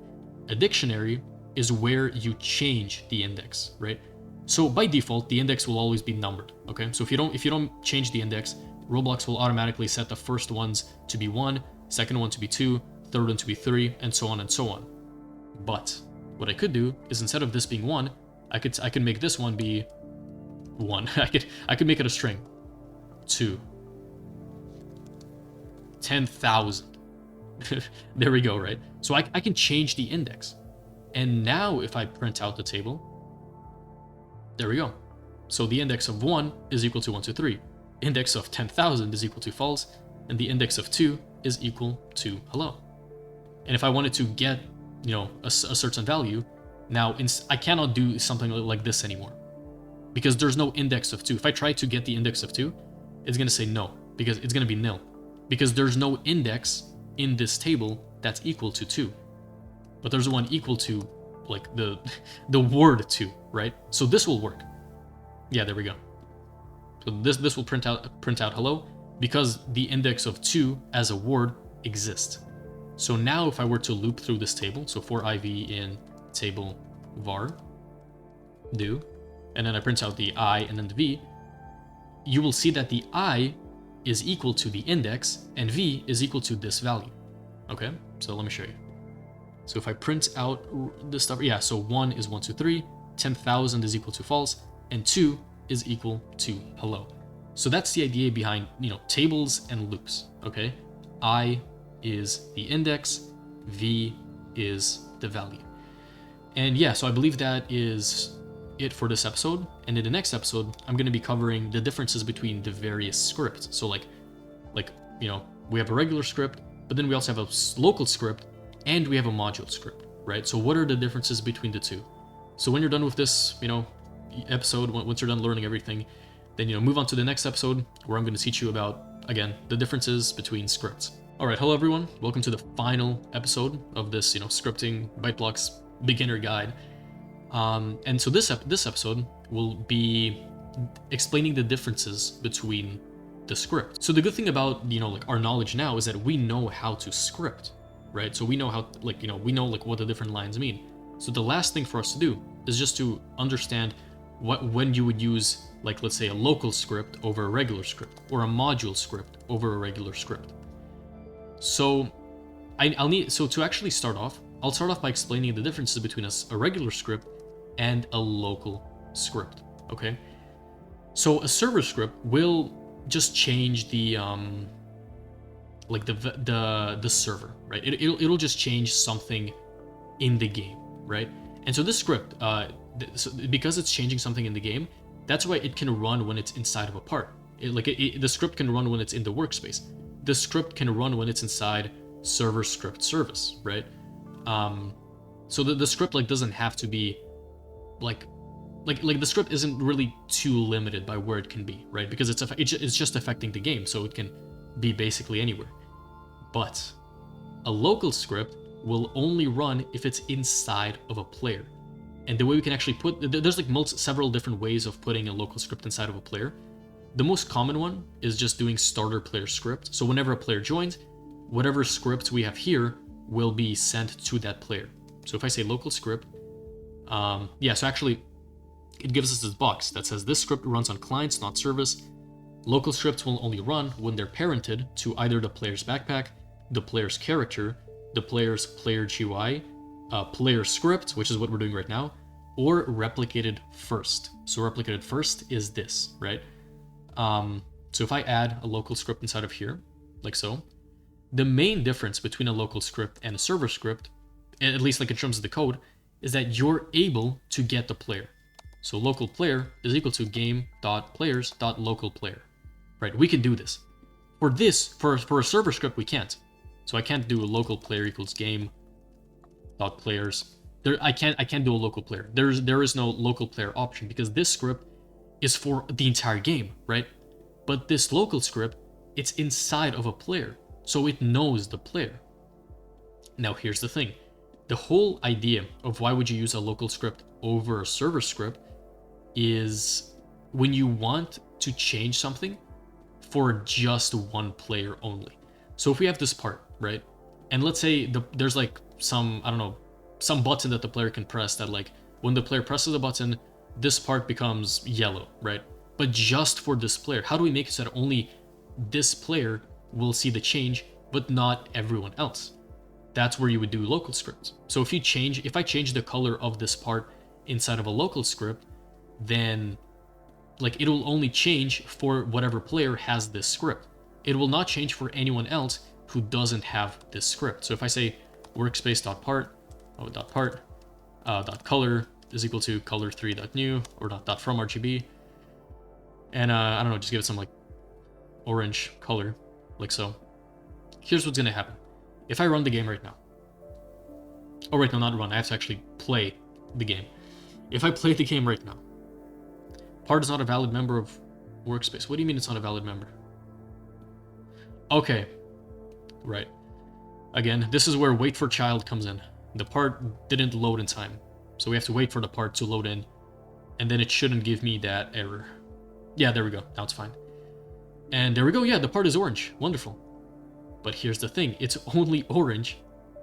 A dictionary is where you change the index, right? So by default, the index will always be numbered. Okay, so if you don't change the index, Roblox will automatically set the first ones to be 1, second one to be 2, third one to be 3, and so on and so on. But what I could do is, instead of this being 1, I could make this one be 1. I could make it a string. 2. 10,000. There we go, right? So I can change the index. And now if I print out the table, there we go. So the index of 1 is equal to 1, 2, 3. Index of 10,000 is equal to false, and the index of 2 is equal to hello. And if I wanted to get, a certain value, now I cannot do something like this anymore, because there's no index of 2. If I try to get the index of 2, it's going to say no, because it's going to be nil, because there's no index in this table that's equal to 2. But there's one equal to, like, the word 2, right? So this will work. Yeah, there we go. So this will print out hello, because the index of 2 as a word exists. So now if I were to loop through this table, so for iv in table var do, and then I print out the I and then the V, you will see that the I is equal to the index and V is equal to this value. Okay, so let me show you. So if I print out this stuff, yeah, so 1 is 1, 2, 3, 10,000 is equal to false, and 2 is equal to hello. So that's the idea behind, tables and loops, okay? I is the index, V is the value. And yeah, so I believe that is it for this episode. And in the next episode, I'm going to be covering the differences between the various scripts. So like, we have a regular script, but then we also have a local script, and we have a module script, right? So what are the differences between the two? So when you're done with this, episode, once you're done learning everything, then, move on to the next episode where I'm going to teach you about, again, the differences between scripts. All right, hello everyone. Welcome to the final episode of this, scripting ByteBlock's beginner guide. And so this episode will be explaining the differences between the script. So the good thing about, our knowledge now is that we know how to script, right? So we know how, we know what the different lines mean. So the last thing for us to do is just to understand when you would use, let's say, a local script over a regular script, or a module script over a regular script. So to actually start off, I'll start off by explaining the differences between a regular script and a local script, okay? So a server script will just change the server, right? It'll just change something in the game, right? And so this script, because it's changing something in the game, that's why it can run when it's inside of a part. The script can run when it's in the workspace. The script can run when it's inside server script service, right? So the script doesn't have to be the script isn't really too limited by where it can be, right? Because it's just affecting the game, so it can be basically anywhere. But a local script will only run if it's inside of a player. And the way we can actually there's several different ways of putting a local script inside of a player. The most common one is just doing starter player script. So whenever a player joins, whatever script we have here will be sent to that player. So if I say local script, so actually it gives us this box that says this script runs on clients, not service. Local scripts will only run when they're parented to either the player's backpack, the player's character, the player's player GUI, player script, which is what we're doing right now, or replicated first. So replicated first is this, right? So if I add a local script inside of here, like so, the main difference between a local script and a server script, at least in terms of the code, is that you're able to get the player. So local player is equal to game.players.local player, right? We can do this. For a server script, we can't. So I can't do a local player equals game.players. I can't do a local player. There is no local player option, because this script is for the entire game, right? But this local script, it's inside of a player, so it knows the player. Now here's the thing. The whole idea of why would you use a local script over a server script is when you want to change something for just one player only. So if we have this part, right? And let's say there's some button that the player can press that when the player presses a button, this part becomes yellow, right? But just for this player. How do we make it so that only this player will see the change, but not everyone else? That's where you would do local scripts. So if I change the color of this part inside of a local script, then like it will only change for whatever player has this script. It will not change for anyone else who doesn't have this script. So if I say workspace.part, dot color is equal to color3.new or dot from RGB, and I don't know, just give it some like orange color, like so. Here's what's gonna happen. If I run the game right now, oh wait, no, not run, I have to actually play the game. If I play the game right now, part is not a valid member of workspace. What do you mean it's not a valid member? Okay, right. Again, this is where wait for child comes in. The part didn't load in time, so we have to wait for the part to load in, and then it shouldn't give me that error. Yeah, there we go, now it's fine. And there we go, yeah, the part is orange, wonderful. But here's the thing, it's only orange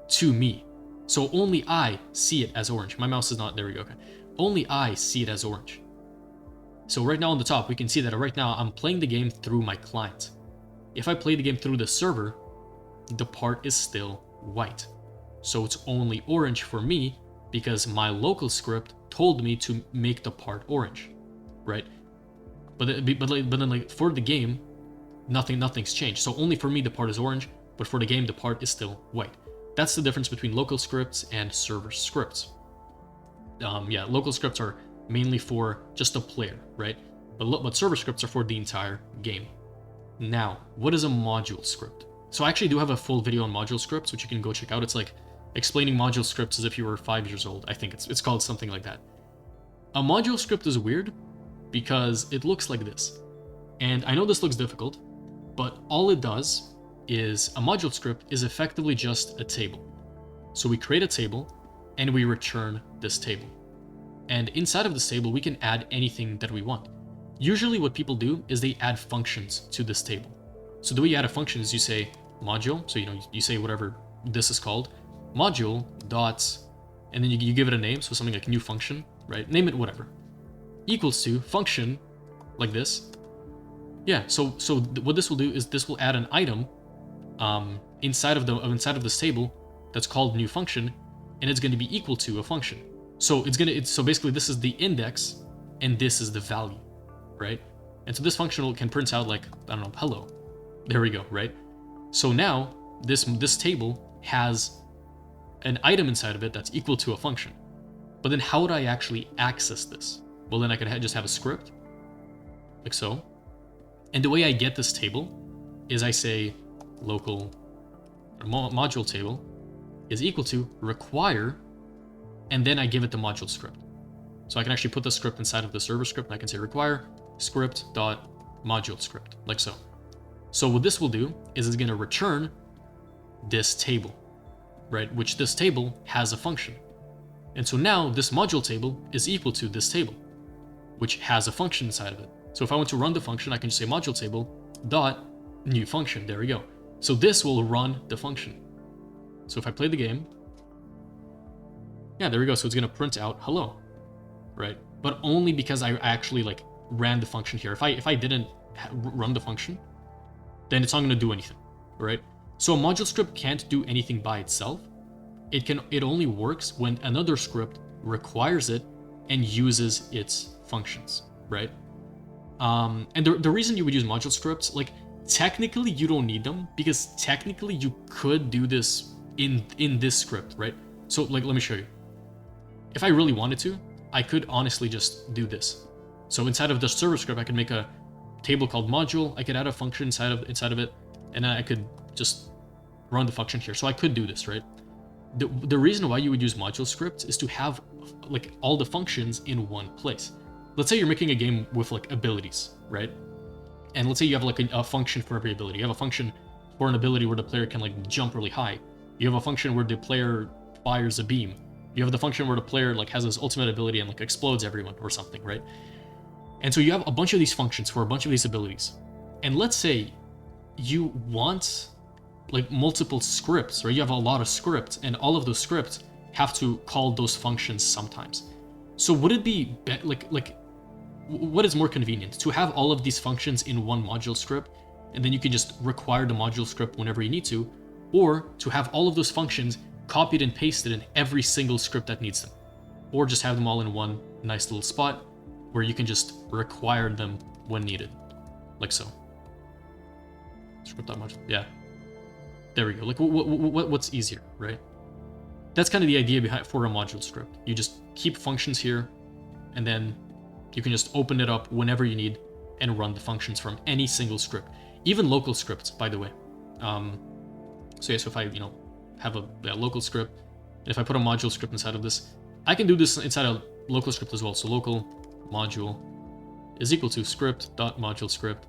to me. So only I see it as orange. My mouse is not, there we go, okay. Only I see it as orange. So right now on the top, we can see that right now I'm playing the game through my client. If I play the game through the server, the part is still white. So it's only orange for me because my local script told me to make the part orange, right? But then like for the game, nothing's changed. So only for me the part is orange, but for the game the part is still white. That's the difference between local scripts and server scripts. Yeah, local scripts are mainly for just a player, right? But server scripts are for the entire game. Now, what is a module script? So I actually do have a full video on module scripts, which you can go check out. It's like explaining module scripts as if you were 5 years old. I think it's called something like that. A module script is weird because it looks like this. And I know this looks difficult, but all it does is a module script is effectively just a table. So we create a table and we return this table. And inside of this table, we can add anything that we want. Usually what people do is they add functions to this table. So the way you add a function is you say module, so you say whatever this is called, module dot, and then you give it a name, so something like new function, right? Name it whatever. Equals to function, like this. Yeah, so what this will do is this will add an item inside of this table that's called new function, and it's going to be equal to a function. So so basically this is the index and this is the value, right? And so this function can print out like, I don't know, hello. There we go, right? So now this table has an item inside of it that's equal to a function. But then how would I actually access this? Well, then I could just have a script, like so. And the way I get this table is I say local module table is equal to require, and then I give it the module script. So I can actually put the script inside of the server script, and I can say require script dot module script, like so. So what this will do is it's going to return this table, right? Which this table has a function. And so now this module table is equal to this table, which has a function inside of it. So if I want to run the function, I can just say module table dot new function. There we go. So this will run the function. So if I play the game, yeah, there we go. So it's going to print out hello, right? But only because I actually like ran the function here. If I didn't run the function, then it's not going to do anything, right? So a module script can't do anything by itself. It only works when another script requires it and uses its functions, right? And the reason you would use module scripts, like technically you don't need them because technically you could do this in this script, right? So like, let me show you. If I really wanted to, I could honestly just do this. So inside of the server script, I could make a table called module. I could add a function inside of it, and I could just run the function here. So I could do this, right? The reason why you would use module scripts is to have like all the functions in one place. Let's say you're making a game with like abilities, right? And let's say you have like a function for every ability. You have a function for an ability where the player can like jump really high. You have a function where the player fires a beam. You have the function where the player like has this ultimate ability and like explodes everyone or something, right? And so you have a bunch of these functions for a bunch of these abilities. And let's say you want like multiple scripts, right? You have a lot of scripts, and all of those scripts have to call those functions sometimes. So would it be what is more convenient, to have all of these functions in one module script, and then you can just require the module script whenever you need to, or to have all of those functions copied and pasted in every single script that needs them, or just have them all in one nice little spot where you can just require them when needed, like so. Script.module, yeah. There we go. Like, what's easier, right? That's kind of the idea behind for a module script. You just keep functions here, and then you can just open it up whenever you need and run the functions from any single script, even local scripts, by the way. So yeah, so if I have a local script, if I put a module script inside of this, I can do this inside a local script as well. So local module is equal to script.module script,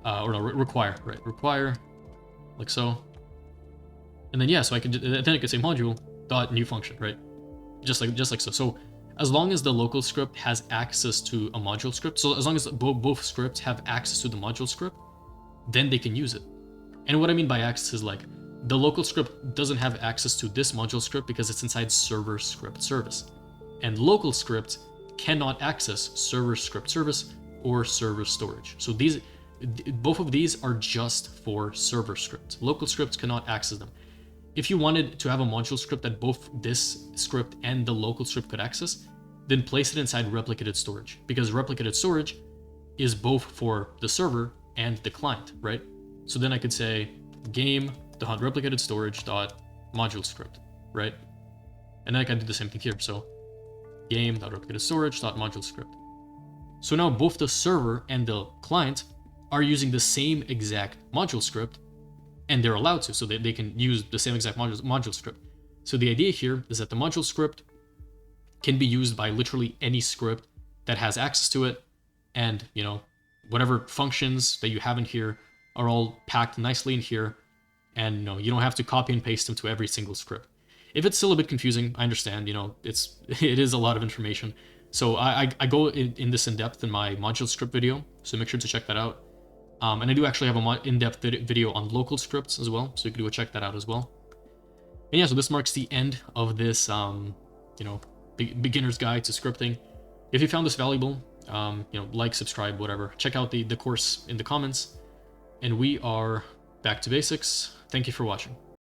or no, require, right? Require, like so. And then yeah, so I could say module dot new function, right? Just like so. So as long as the local script has access to a module script, so as long as both scripts have access to the module script, then they can use it. And what I mean by access is like the local script doesn't have access to this module script because it's inside server script service, and local script cannot access server script service or server storage. So both of these are just for server scripts. Local scripts cannot access them. If you wanted to have a module script that both this script and the local script could access, then place it inside replicated storage, because replicated storage is both for the server and the client, right? So then I could say game.replicated storage.module script, right? And then I can do the same thing here. So game.replicated storage.module script. So now both the server and the client are using the same exact module script, and they're allowed to, so they can use the same exact module script. So the idea here is that the module script can be used by literally any script that has access to it, and whatever functions that you have in here are all packed nicely in here, and you don't have to copy and paste them to every single script. If it's still a bit confusing, I understand. It is a lot of information. So I go in this in depth in my module script video, so make sure to check that out. And I do actually have a in-depth video on local scripts as well, so you can go check that out as well. And yeah, so this marks the end of this, beginner's guide to scripting. If you found this valuable, like, subscribe, whatever. Check out the course in the comments. And we are back to basics. Thank you for watching.